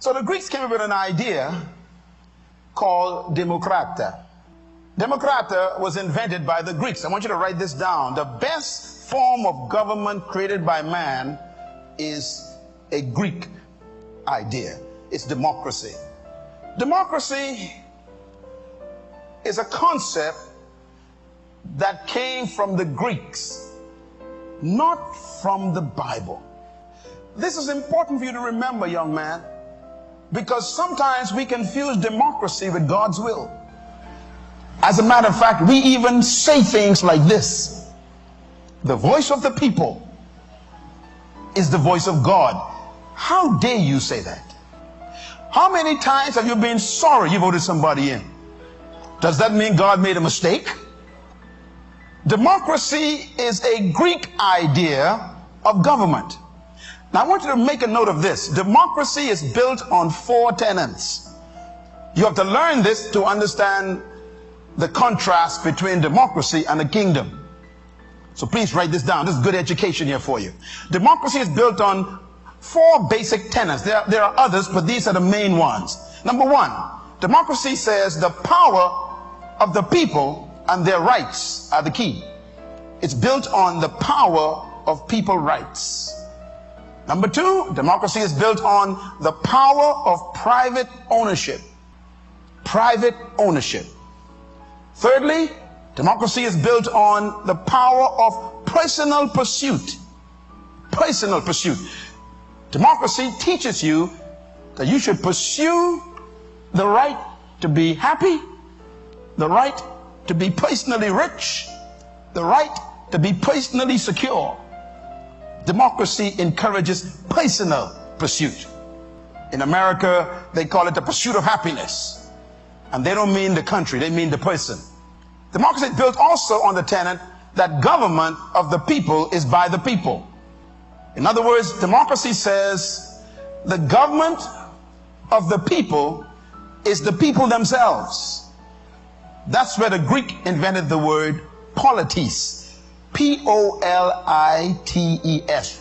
So the Greeks came up with an idea called Demokrata. Demokrata was invented by the Greeks. I want you to write this down. The best form of government created by man is a Greek idea. It's democracy. Democracy is a concept that came from the Greeks, not from the Bible. This is important for you to remember, young man, because sometimes we confuse democracy with God's will. As a matter of fact, we even say things like this: the voice of the people is the voice of God. How dare you say that? How many times have you been sorry you voted somebody in? Does that mean God made a mistake? Democracy is a Greek idea of government. Now I want you to make a note of this. Democracy is built on 4 tenets. You have to learn this to understand the contrast between democracy and a kingdom. So please write this down. This is good education here for you. Democracy is built on 4 basic tenets. There are others, but these are the main ones. Number 1, democracy says the power of the people and their rights are the key. It's built on the power of people rights. Number 2, democracy is built on the power of private ownership. Private ownership. Thirdly, democracy is built on the power of personal pursuit. Personal pursuit. Democracy teaches you that you should pursue the right to be happy, the right to be personally rich, the right to be personally secure. Democracy encourages personal pursuit. In America, they call it the pursuit of happiness. And they don't mean the country, they mean the person. Democracy is built also on the tenet that government of the people is by the people. In other words, democracy says the government of the people is the people themselves. That's where the Greek invented the word politis. P-O-L-I-T-E-S.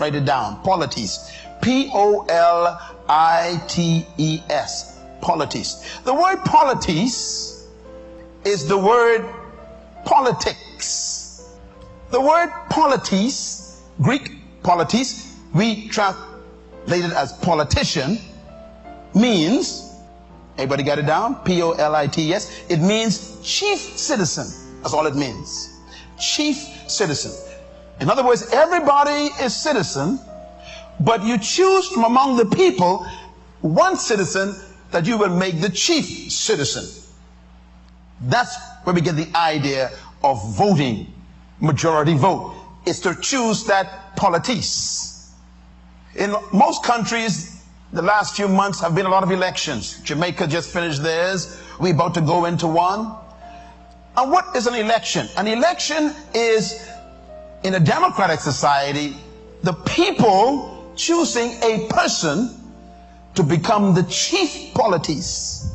Write it down. Politis. P-O-L-I-T-E-S. Politis. The word politis is the word politics. The word politis, Greek politis, we translate it as politician, means, everybody got it down? P-O-L-I-T-S. It means chief citizen. That's all it means. Chief citizen. In other words, everybody is citizen, but you choose from among the people one citizen that you will make the chief citizen. That's where we get the idea of voting, majority vote. It's to choose that politis. In most countries, the last few months have been a lot of elections. Jamaica just finished theirs. We're about to go into one. And what is an election? An election is, in a democratic society, the people choosing a person to become the chief politis.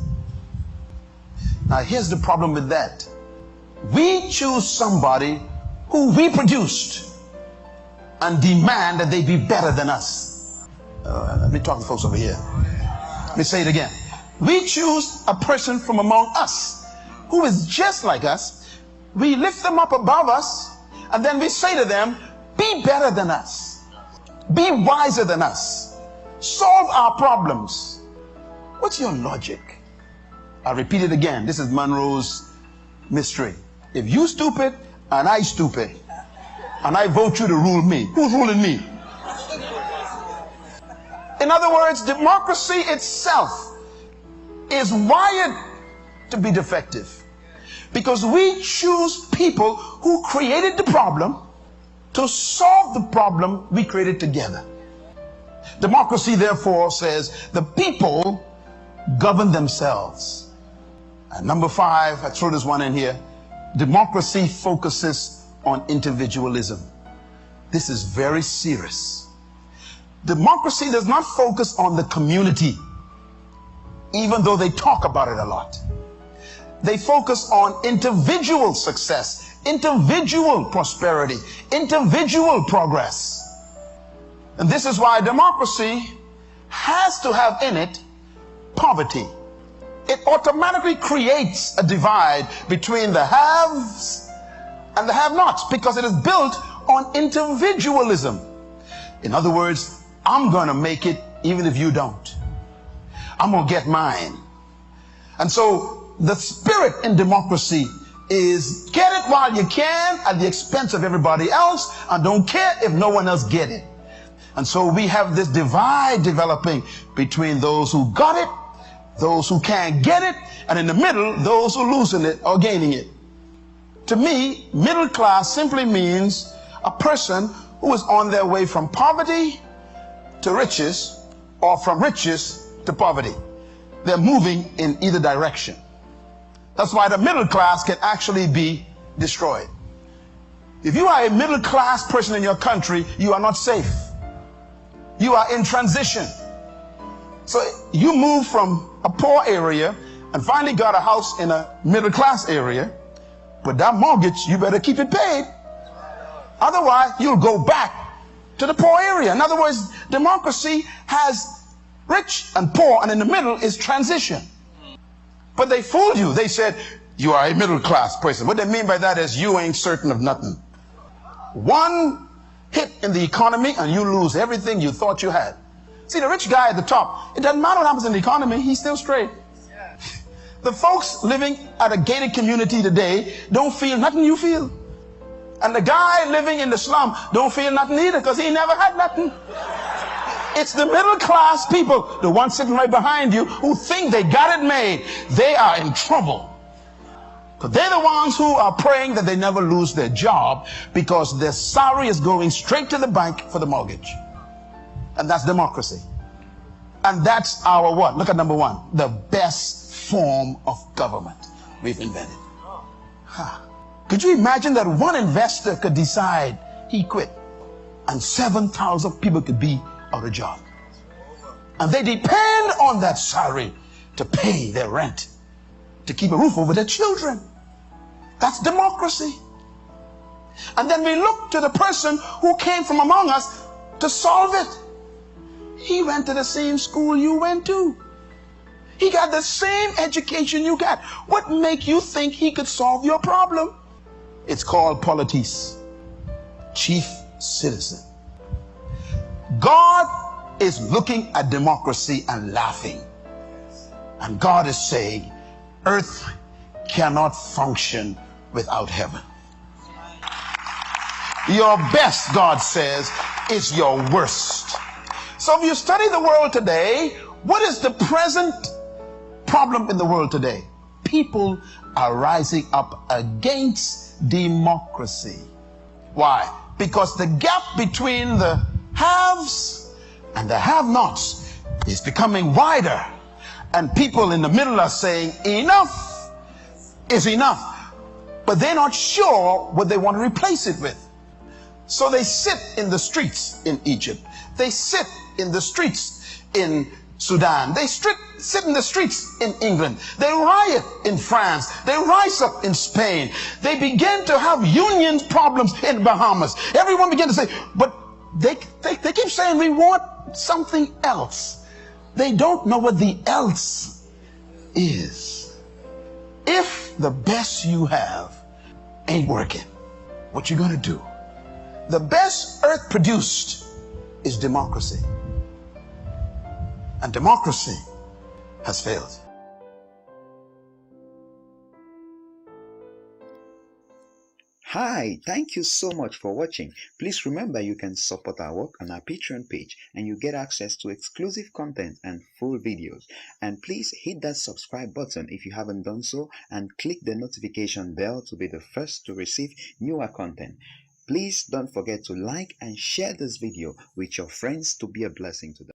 Now here's the problem with that. We choose somebody who we produced and demand that they be better than us. Let me talk to folks over here. Let me say it again. We choose a person from among us who is just like us. We lift them up above us, and then we say to them, be better than us, be wiser than us, solve our problems. What's your logic? I'll repeat it again. This is Munroe's mystery. If you stupid and I stupid and I vote you to rule me, who's ruling me? In other words, democracy itself is wired to be defective, because we choose people who created the problem to solve the problem we created together. Democracy therefore says the people govern themselves. And number 5, I throw this one in here. Democracy focuses on individualism. This is very serious. Democracy does not focus on the community, even though they talk about it a lot. They focus on individual success, individual prosperity, individual progress. And this is why democracy has to have in it poverty, it automatically creates a divide between the haves and the have-nots, because it is built on individualism. In other words, I'm going to make it even if you don't. I'm going to get mine. And so the spirit in democracy is get it while you can at the expense of everybody else, and don't care if no one else get it. And so we have this divide developing between those who got it, those who can't get it, and in the middle, those who are losing it or gaining it. To me, middle class simply means a person who is on their way from poverty to riches, or from riches to poverty. They're moving in either direction. That's why the middle class can actually be destroyed. If you are a middle class person in your country, you are not safe. You are in transition. So you move from a poor area and finally got a house in a middle class area, but that mortgage, you better keep it paid. Otherwise, you'll go back to the poor area. In other words, democracy has rich and poor, and in the middle is transition. But they fooled you. They said, you are a middle class person. What they mean by that is you ain't certain of nothing. One hit in the economy and you lose everything you thought you had. See, the rich guy at the top, it doesn't matter what happens in the economy, he's still straight. The folks living at a gated community today don't feel nothing you feel. And the guy living in the slum don't feel nothing either, because he never had nothing. It's the middle class people, the ones sitting right behind you, who think they got it made. They are in trouble. Because they're the ones who are praying that they never lose their job, because their salary is going straight to the bank for the mortgage. And that's democracy. And that's our what? Look at number one. The best form of government we've invented. Could you imagine that one investor could decide he quit, and 7,000 people could be out of job? And they depend on that salary to pay their rent, to keep a roof over their children. That's democracy. And then we look to the person who came from among us to solve it. He went to the same school you went to. He got the same education you got. What make you think he could solve your problem? It's called politis, chief citizen. God is looking at democracy and laughing. And God is saying, earth cannot function without heaven. Your best, God says, is your worst. So if you study the world today, what is the present problem in the world today? People are rising up against democracy. Why? Because the gap between the haves and the have-nots is becoming wider. And people in the middle are saying, enough is enough. But they're not sure what they want to replace it with. So they sit in the streets in Egypt. They sit in the streets in Sudan. They sit in the streets in England. They riot in France. They rise up in Spain. They begin to have union problems in Bahamas. Everyone began to say, but they keep saying we want something else. They don't know what the else is. If the best you have ain't working, what you gonna do? The best earth produced is democracy. And democracy has failed. Hi, thank you so much for watching. Please remember you can support our work on our Patreon page and you get access to exclusive content and full videos. And please hit that subscribe button if you haven't done so, and click the notification bell to be the first to receive newer content. Please don't forget to like and share this video with your friends to be a blessing to them.